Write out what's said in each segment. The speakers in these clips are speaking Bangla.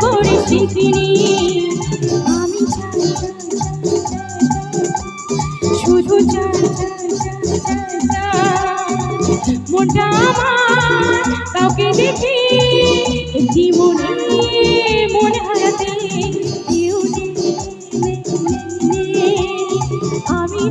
করে শিখিনি আমি শুধু মনটা আমার কাউকে দেখে একটি মনে মনে হারাতে কেউ আমি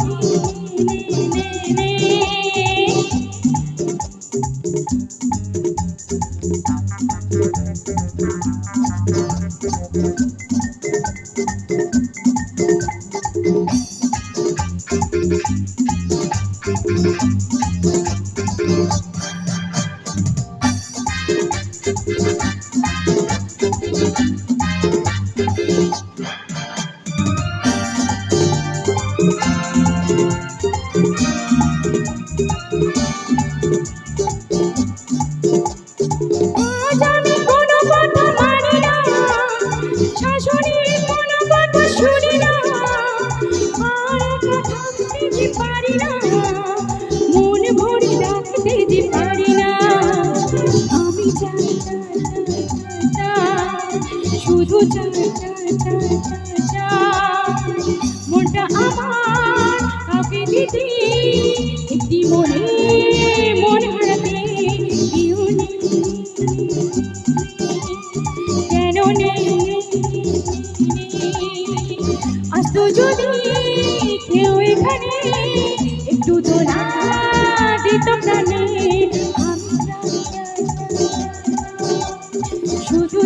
মন ভরে ডাকতে যে পারি না আমি শুধু মনটা আমার কাউকে দিতে একটি মনে মনে হারাতে কেউ নেই কেন নেই আসতো যদি কেউ এখানে একটু দোলা দিতাম প্রাণে শুধু